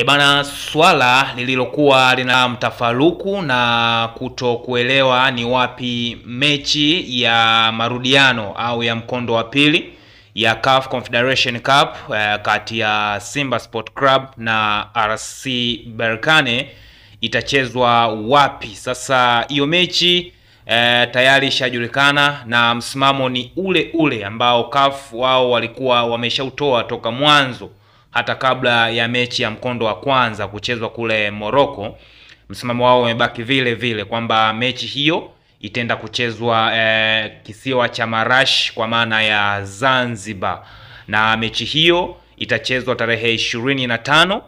Bana, swala lililokuwa lina mtafaruku na kutokuelewa ni wapi mechi ya marudiano au ya mkondo wa pili ya CAF Confederation Cup kati ya Simba Sport Club na RC Berkane itachezwa wapi. Sasa hiyo mechi tayari ishajulikana na msimamo ni ule ule ambao CAF wao walikuwa wameshautoa toka mwanzo, hata kabla ya mechi ya mkondo wa kwanza kuchezwa kule Morocco. Msimamo wao umebaki vile vile kwamba mechi hiyo itaenda kuchezwa kisiwa cha Marash kwa maana ya Zanzibar, na mechi hiyo itachezwa tarehe 25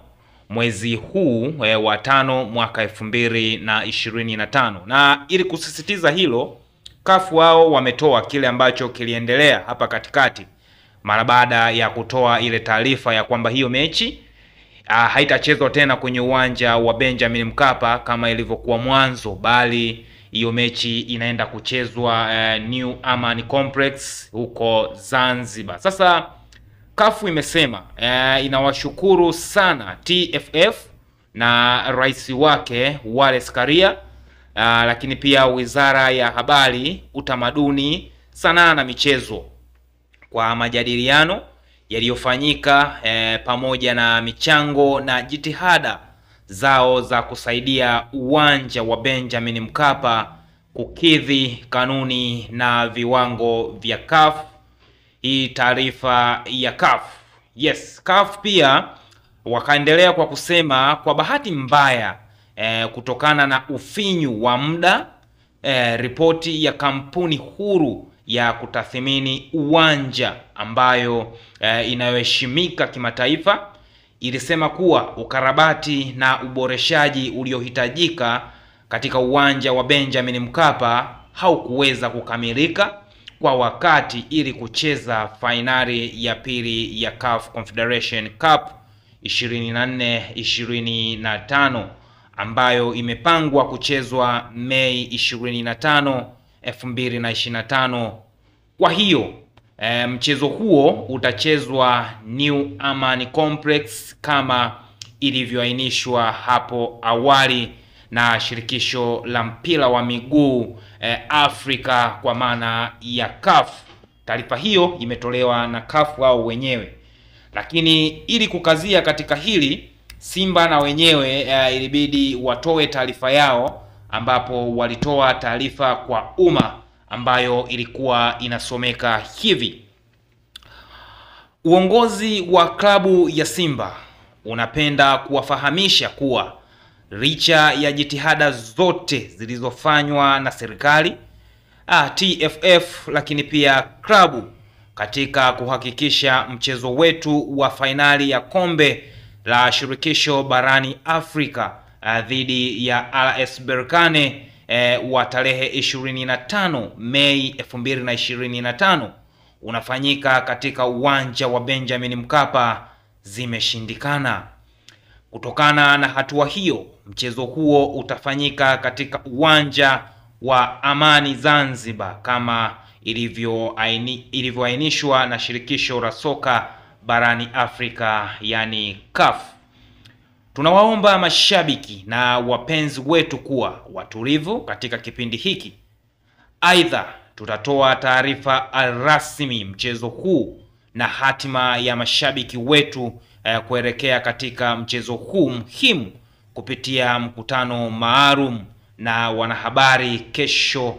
mwezi huu wa 5 mwaka 2025. Na ili kusisitiza hilo, CAF wao wametoa kile ambacho kiliendelea hapa katikati mara baada ya kutoa ile taarifa ya kwamba hiyo mechi haitachezwa tena kwenye uwanja wa Benjamin Mkapa kama ilivyokuwa mwanzo, bali hiyo mechi inaenda kuchezwa New Amaan Complex huko Zanzibar. Sasa CAF imesema inawashukuru sana TFF na rais wake Wallace Karia, lakini pia Wizara ya Habari, Utamaduni, Sanaa na Michezo kwa majadiliano yaliyofanyika pamoja na michango na jitihada zao za kusaidia uwanja wa Benjamin Mkapa kukidhi kanuni na viwango vya CAF. Hii taarifa ya CAF. Yes, CAF pia wakaendelea kwa kusema kwa bahati mbaya kutokana na ufinyu wa muda, ripoti ya kampuni huru ya kutathmini uwanja ambayo inayoheshimika kimataifa ilisema kuwa ukarabati na uboreshaji uliohitajika katika uwanja wa Benjamin Mkapa haukuweza kukamilika kwa wakati ili kucheza fainali ya pili ya CAF Confederation Cup 24-25 ambayo imepangwa kuchezwa Mei 25, 2025. Kwa hiyo mchezo huo utachezwa New Amaan Complex kama ilivyoainishwa hapo awali na shirikisho la mpira wa miguu Afrika kwa maana ya CAF. Taarifa hiyo imetolewa na CAF wao wenyewe, lakini ili kukazia katika hili, Simba na wenyewe ilibidi watoe taarifa yao, ambapo walitoa taarifa kwa umma ambayo ilikuwa inasomeka hivi: uongozi wa klabu ya Simba unapenda kuwafahamisha kuwa licha ya jitihada zote zilizofanywa na serikali, TFF, lakini pia klabu katika kuhakikisha mchezo wetu wa fainali ya kombe la shirikisho barani Afrika dhidi ya RS Berkane wa tarehe 25 Mei 2025 unafanyika katika uwanja wa Benjamin Mkapa zimeshindikana. Kutokana na hatua hiyo, mchezo huo utafanyika katika uwanja wa Amani Zanzibar kama ilivyoainishwa na shirikisho la soka barani Afrika, yani CAF. Tunawaomba mashabiki na wapenzi wetu kuwa watulivu katika kipindi hiki. Aidha, tutatoa taarifa rasmi mchezo huu na hatima ya mashabiki wetu kuelekea katika mchezo huu muhimu kupitia mkutano maalum na wanahabari kesho,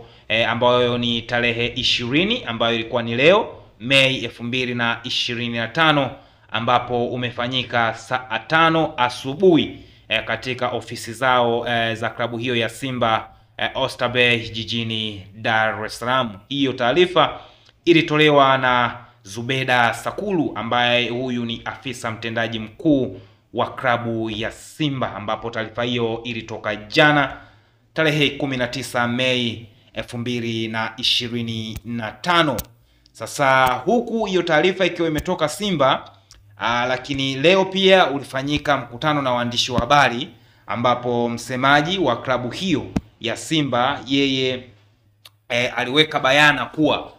ambayo ni tarehe 20 ambayo ilikuwa ni leo Mei 2025, ambapo umefanyika saa 5 asubuhi katika ofisi zao za klabu hiyo ya Simba Oysterbay jijini Dar es Salaam. Hiyo taarifa ilitolewa na Zubeda Sakulu ambaye huyu ni afisa mtendaji mkuu wa klabu ya Simba, ambapo taarifa hiyo ilitoka jana tarehe 19 Mei 2025. Sasa huku hiyo taarifa ikiwa imetoka Simba, lakini leo pia ulifanyika mkutano na waandishi wa habari, ambapo msemaji wa klabu hiyo ya Simba yeye aliweka bayana kuwa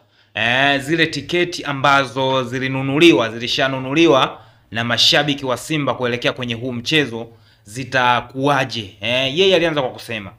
zile tiketi ambazo zilishanunuliwa na mashabiki wa Simba kuelekea kwenye huu mchezo zitakuwaje. Yeye alianza kwa kusema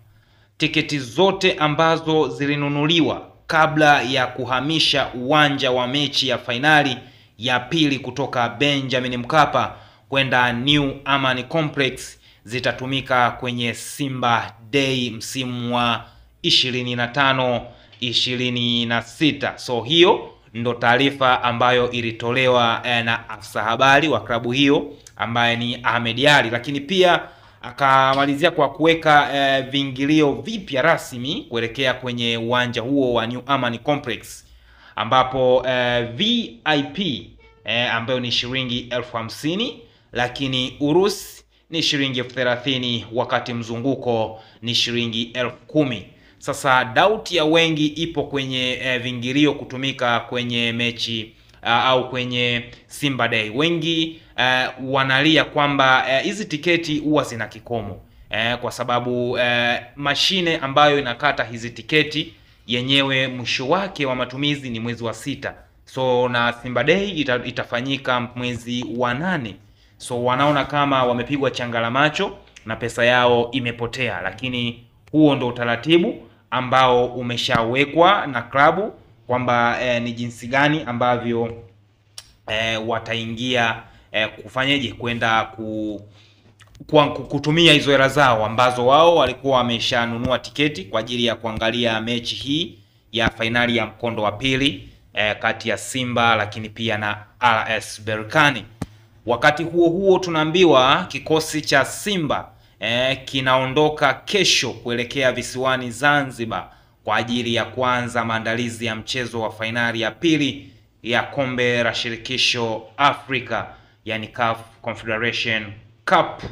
tiketi zote ambazo zilinunuliwa kabla ya kuhamisha uwanja wa mechi ya fainali ya pili kutoka Benjamin Mkapa kwenda New Amani Complex zitatumika kwenye Simba Day msimu wa 25-26. So hiyo ndo taarifa ambayo ilitolewa na afisa habari wa klabu hiyo ambaye ni Ahmed Ally, lakini pia akamalizia kwa kuweka viingilio vipya rasmi kuelekea kwenye uwanja huo wa New Amani Complex, ambapo VIP ambayo ni shilingi 50,000, lakini Urusi ni shilingi 30,000, wakati mzunguko ni shilingi 10,000. Sasa doubt ya wengi ipo kwenye viingilio kutumika kwenye mechi au kwenye Simba Day. Wengi wanalia kwamba hizi tiketi huwa zina kikomo kwa sababu mashine ambayo inakata hizi tiketi yenyewe mwisho wake wa matumizi ni mwezi wa 6. So na Simba Day itafanyika mwezi wa 8. So wanaona kama wamepigwa changala macho na pesa yao imepotea, lakini huo ndo utaratibu ambao umeshawekwa na klabu kwamba ni jinsi gani ambavyo wataingia kufanyeje kwenda kutumia hizo hela zao ambazo wao walikuwa wameshanunua tiketi kwa ajili ya kuangalia mechi hii ya fainali ya mkondo wa pili kati ya Simba lakini pia na RS Berkane. Wakati huo huo tunaambiwa kikosi cha Simba kinaondoka kesho kuelekea visiwani Zanzibar kwa ajili ya kuanza maandalizi ya mchezo wa fainali ya pili ya kombe la shirikisho Afrika, yani CAF Confederation Cup.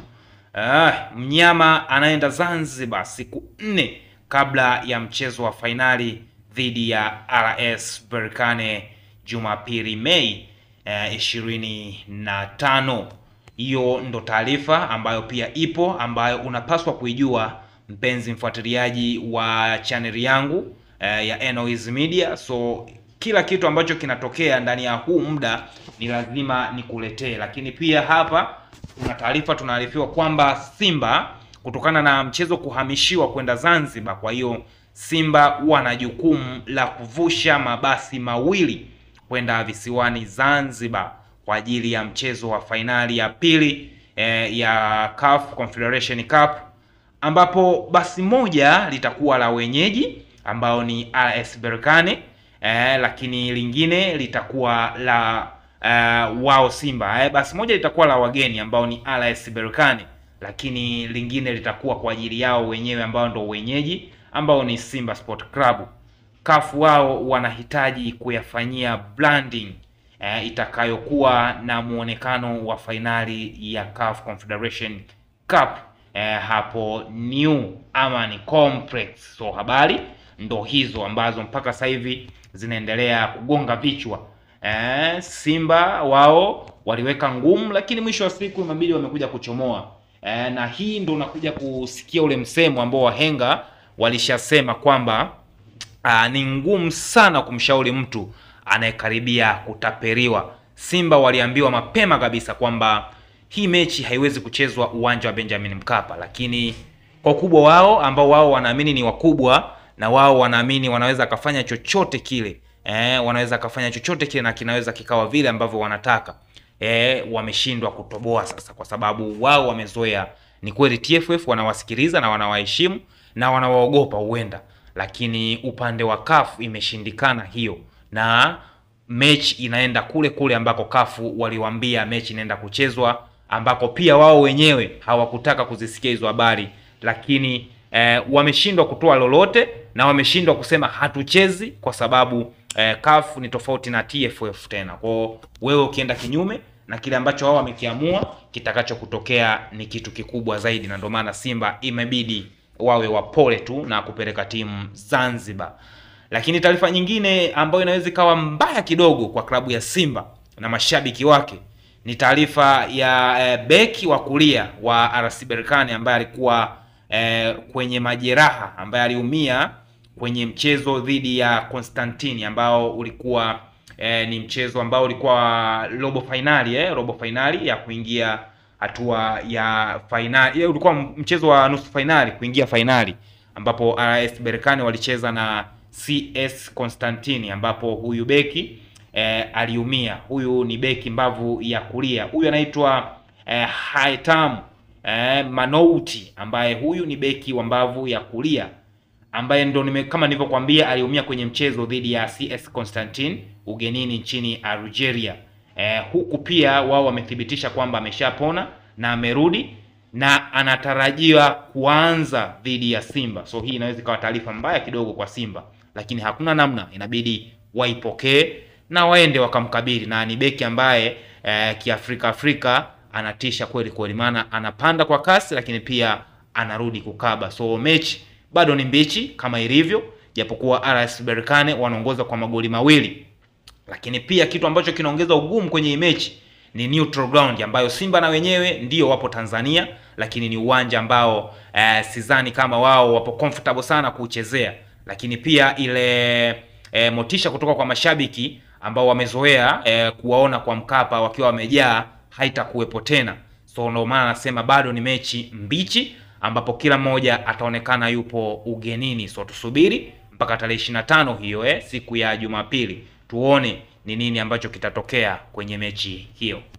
Mnyama anaenda Zanzibar siku 4 kabla ya mchezo wa fainali dhidi ya RS Berkane Jumapili Mei 25. Hiyo ndo taarifa ambayo pia ipo, ambayo unapaswa kuijua mpenzi mfuatiliaji wa channel yangu ya Noise Media. So kila kitu ambacho kinatokea ndani ya huu muda ni lazima nikuletee, lakini pia hapa kuna taarifa tunaarifiwa kwamba Simba kutokana na mchezo kuhamishiwa kwenda Zanzibar, kwa hiyo Simba wana jukumu la kuvusha mabasi mawili kwenda visiwani Zanzibar kwa ajili ya mchezo wa fainali ya pili ya CAF Confederation Cup, ambapo basi moja litakuwa la wenyeji ambao ni RS Berkane, lakini lingine litakuwa la wao Simba. Basi moja litakuwa la wageni ambao ni RS Berkane, lakini lingine litakuwa kwa ajili yao wenyewe ambao ndo wenyeji ambao ni Simba Sport Club. CAF wao wanahitaji kuyafanyia branding itakayokuwa na muonekano wa fainali ya CAF Confederation Cup hapo New Amani Complex. So habari ndo hizo ambazo mpaka sasa hivi zinaendelea kugonga vichwa. Simba wao waliweka ngumu, lakini mwisho wa siku mabidi wamekuja kuchomoa. Na hii ndo unakuja kusikia ule msemo ambao wahenga walishasema kwamba ni ngumu sana kumshauri mtu anayekaribia kutapeliwa. Simba waliambiwa mapema kabisa kwamba hii mechi haiwezi kuchezwa uwanja wa Benjamin Mkapa, lakini kwa ukubwa wao ambao wao wanaamini ni wakubwa na wao wanaamini wanaweza kufanya chochote kile, wanaweza kufanya chochote kile na kinaweza kikawa vile ambavyo wanataka, wameshindwa kutoboa sasa, kwa sababu wao wamezoea. Ni kweli TFF wanawasikiliza na wanawaheshimu na wanawaogopa huenda, lakini upande wa CAF imeshindikana hiyo, na mechi inaenda kule kule ambako CAF waliwaambia mechi inaenda kuchezwa, ambako pia wao wenyewe hawakutaka kuzisikia hizo habari, lakini wameshindwa kutoa lolote na wameshindwa kusema hatuchezi, kwa sababu CAF ni tofauti na TFF tena. Kwa wewe ukienda kinyume na kile ambacho wao wamekiamua, kitakacho kutokea ni kitu kikubwa zaidi, na ndio maana Simba imebidi wawe wapole tu na kupeleka timu Zanzibar. Lakini taarifa nyingine ambayo inaweza ikawa mbaya kidogo kwa klabu ya Simba na mashabiki wake ni taarifa ya beki wa kulia wa RS Berkane ambaye alikuwa kwenye majeraha, ambaye aliumia kwenye mchezo dhidi ya Constantine ambao ulikuwa ni mchezo ambao ulikuwa robo finali ya kuingia hatua ya finali. Ulikuwa mchezo wa nusu finali kuingia finali, ambapo RS Berkane walicheza na CS Constantine, ambapo huyu beki aliumia. Huyu ni beki mbavu ya kulia, huyu anaitwa Haitham Manouti, ambaye huyu ni beki wa mbavu ya kulia ambaye ndo kama nilivyokuambia aliumia kwenye mchezo dhidi ya CS Constantine ugenini nchini Algeria. Huku pia wao wamethibitisha kwamba ameshapona na amerudi na anatarajiwa kuanza dhidi ya Simba. So hii inaweza ikawa taarifa mbaya kidogo kwa Simba, lakini hakuna namna, inabidi waipokee na waende wakamkabili. Na ni beki ambaye Afrika anatisha kweli kweli, maana anapanda kwa kasi lakini pia anarudi kukaba. So mechi bado ni mbichi kama ilivyo, japokuwa RS Berkane wanaongoza kwa magoli 2, lakini pia kitu ambacho kinaongeza ugumu kwenye mechi ni neutral ground, ambayo Simba na wenyewe ndio wapo Tanzania, lakini ni uwanja ambao sidhani kama wao wapo comfortable sana kuchezea. Lakini pia ile motisha kutoka kwa mashabiki ambao wamezoea kuwaona kwa Mkapa wakiwa wamejaa haitakuwepo tena. So ndio maana nasema bado ni mechi mbichi, ambapo kila mmoja ataonekana yupo ugenini. So tusubiri mpaka tarehe 25 hiyo siku ya Jumapili tuone ni nini ambacho kitatokea kwenye mechi hiyo.